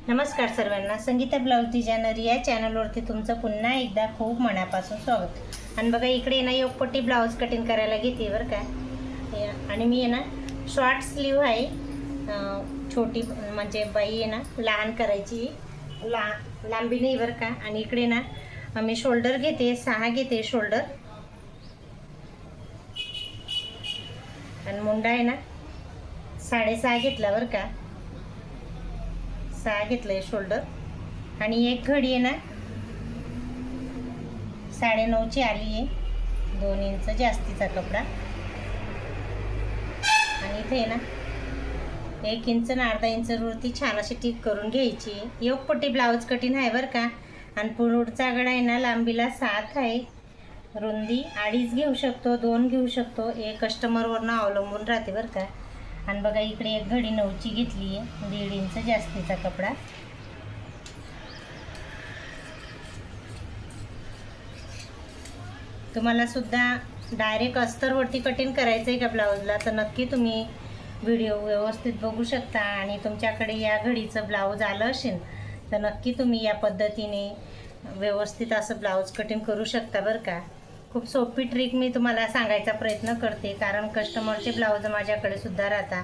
नमस्कार सर्वांना, Sangeeta blouse designer या चॅनलवरती तुमचं पुन्हा एकदा खूप मनापासून स्वागत. आणि बघा इकडे ना योगपट्टी ब्लाऊज कटिंग करायला घेते बरं का. आणि मी आहे ना शॉर्ट स्लीव आहे, छोटी म्हणजे बाई आहे ना लहान करायची, लांबी नाही बरं का. आणि इकडे ना मी शोल्डर घेते, 6 घेते शोल्डर. आणि मुंडा आहे ना 6.5 घेतला बरं का, 6 घेतलंय शोल्डर. आणि एक घडी आहे ना 9.5ची आली आहे, 2 इंच जास्तीचा कपडा. आणि इथे आहे ना 1 इंच आणि अर्धा इंच वरती छान अशी टीक करून घ्यायची. योगपट्टी ब्लाऊज कटिंग आहे बरं का. आणि पुढचा गळा आहे ना लांबीला 7 आहे, रुंदी 2.5 घेऊ शकतो, 2 घेऊ शकतो, हे कस्टमरवरनं अवलंबून राहते बरं का. आणि बघा इकडे एक घडी 9ची घेतली आहे, 1.5 इंच जास्तीचा कपडा. तुम्हाला सुद्धा डायरेक्ट अस्तरवरती कटिंग करायचं आहे का ब्लाऊजला, तर नक्की तुम्ही व्हिडिओ व्यवस्थित बघू शकता. आणि तुमच्याकडे या घडीचं ब्लाऊज आलं असेल तर नक्की तुम्ही या पद्धतीने व्यवस्थित असं ब्लाऊज कटिंग करू शकता बरं का. खूप सोपी ट्रिक मी तुम्हाला सांगायचा प्रयत्न करते, कारण कस्टमरचे ब्लाऊज माझ्याकडे सुद्धा राहतात.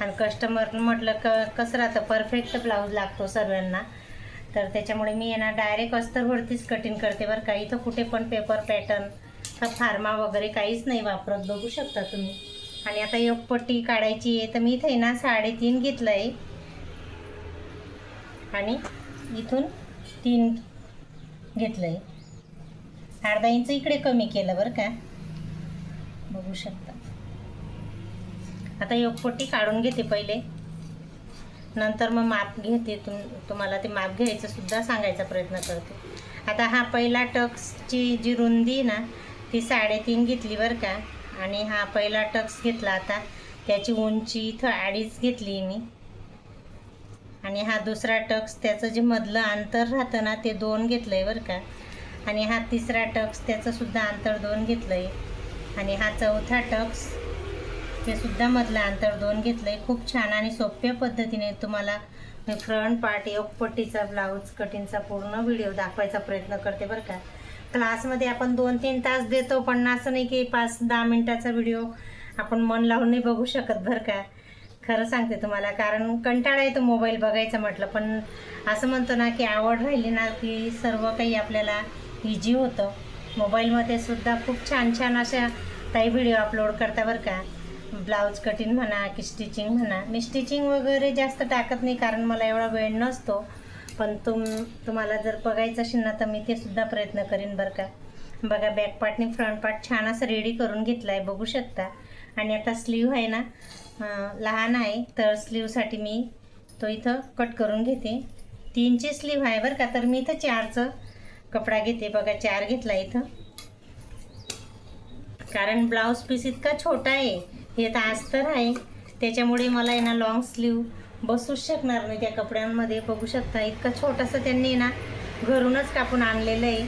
आणि कस्टमर म्हटलं कसं राहतं, परफेक्ट ब्लाऊज लागतो सर्वांना. तर त्याच्यामुळे मी यांना डायरेक्ट अस्तरवरतीच कटिंग करते बरं का. इथं कुठे पण पेपर पॅटर्न का फार्मा वगैरे काहीच नाही वापरत, बघू शकता तुम्ही. आणि आता योगपट्टी काढायची आहे, तर मी इथे ना 3.5 घेतलं आहे आणि इथून 3 घेतलं आहे, अर्धा इंच इकडे कमी केलं बरं का, बघू शकता. आता योगपट्टी काढून घेते पहिले, नंतर मग माप घेते. तुम्हाला ते माप घ्यायचं सुद्धा सांगायचा प्रयत्न करते. आता हा पहिला टक्सची जी रुंदी ना ती 3.5 घेतली बरं का. आणि हा पहिला टक्स घेतला, आता त्याची उंची इथं 2.5 घेतली मी. आणि हा दुसरा टक्स, त्याचं जे मधलं अंतर राहतं ना ते 2 घेतलं आहे बरं का. आणि हा तिसरा टक्स, त्याचं सुद्धा अंतर 2 घेतलं आहे. आणि हा चौथा टक्स, ते सुद्धा मधलं अंतर 2 घेतलं आहे. खूप छान आणि सोप्या पद्धतीने तुम्हाला मी फ्रंट पार्ट योगपट्टीचा ब्लाऊज कटिंगचा पूर्ण व्हिडिओ दाखवायचा प्रयत्न करते बरं का. क्लासमध्ये आपण 2-3 तास देतो, पण असं नाही की 5-10 मिनटाचा व्हिडिओ आपण मन लावून नाही बघू शकत बरं का. खरं सांगते तुम्हाला, कारण कंटाळा येतो मोबाईल बघायचं म्हटलं. पण असं म्हणतो ना की आवड राहिली ना की सर्व काही आपल्याला इझी होतं. मोबाईलमध्ये सुद्धा खूप छान छान अशा काही व्हिडिओ अपलोड करता बरं का. ब्लाऊज कटिंग म्हणा की स्टिचिंग म्हणा. मी स्टिचिंग वगैरे जास्त टाकत नाही, कारण मला एवढा वेळ नसतो. पण तुम्हाला जर बघायचं असेल ना तर मी ते सुद्धा प्रयत्न करीन बरं का. बघा बॅक पार्टने फ्रंट पार्ट छान असं रेडी करून घेतला आहे, बघू शकता. आणि आता स्लीव आहे ना लहान आहे, तर स्लीवसाठी मी तो इथं कट करून घेते. 3ची स्लीव आहे बरं का, तर मी इथं 4चं कपडा घेते. बघा 4 घेतला इथं, कारण ब्लाऊज पीस इतका छोटा आहे, हे तर अस्तर आहे, त्याच्यामुळे मला आहे ना लॉंग स्लीव बसूच शकणार नाही त्या कपड्यांमध्ये. बघू शकता इतकं छोटंसं त्यांनी ना घरूनच कापून आणलेलं आहे,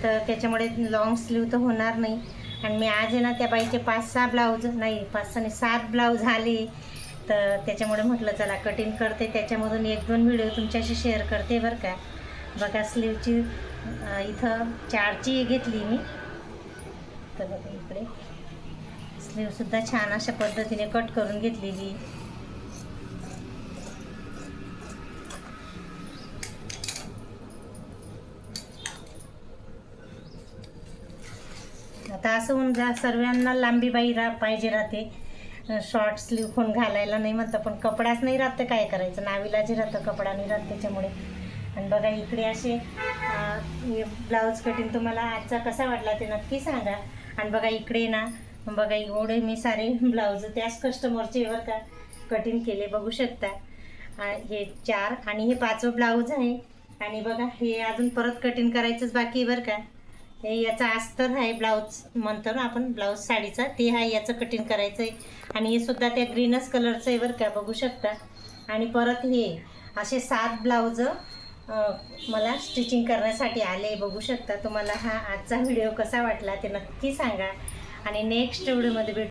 तर त्याच्यामुळे लॉंग स्लीव तर होणार नाही. आणि मी आज आहे ना त्या बाईचे 5-6 ब्लाऊज नाही, 5-6 नाही 7 ब्लाऊज आले, तर त्याच्यामुळे म्हटलं चला कटिंग करते, त्याच्यामधून 1-2 व्हिडिओ तुमच्याशी शेअर करते बरं का. बघा स्लीवची इथं 4ची घेतली मी, तर बघा इकडे स्लीवसुद्धा छान अशा पद्धतीने कट करून घेतलेली. आता असं होऊन जा, सर्वांना लांबी बाई पाहिजे राहते, शॉर्ट स्लीव कोण घालायला नाही म्हणतं, पण कपडाच नाही राहतं, काय करायचं, नावीलाजी राहतं, कपडा नाही राहत त्याच्यामुळे. आणि बघा इकडे असे ब्लाऊज कटिंग तुम्हाला आजचा कसा वाटला ते नक्की सांगा. आणि बघा इकडे ना बघा एवढे मी सारे ब्लाऊज त्याच कस्टमरचे बरं का कटिंग केले, बघू शकता. हे 4 आणि हे 5वं ब्लाऊज आहे. आणि बघा हे अजून परत कटिंग करायचंच बाकी बरं का. हे याचा अस्तर आहे, ब्लाऊज म्हणतो ना आपण ब्लाऊज साडीचा, ते आहे, याचं कटिंग करायचं आहे. आणि हे सुद्धा त्या ग्रीनच कलरचं आहे बरं का, बघू शकता. आणि परत हे असे 7 ब्लाऊज मला स्टिचिंग करण्यासाठी आले, बघू शकता. तुम्हाला हा आजचा व्हिडिओ कसा वाटला ते नक्की सांगा. आणि नेक्स्ट व्हिडिओमध्ये भेटू.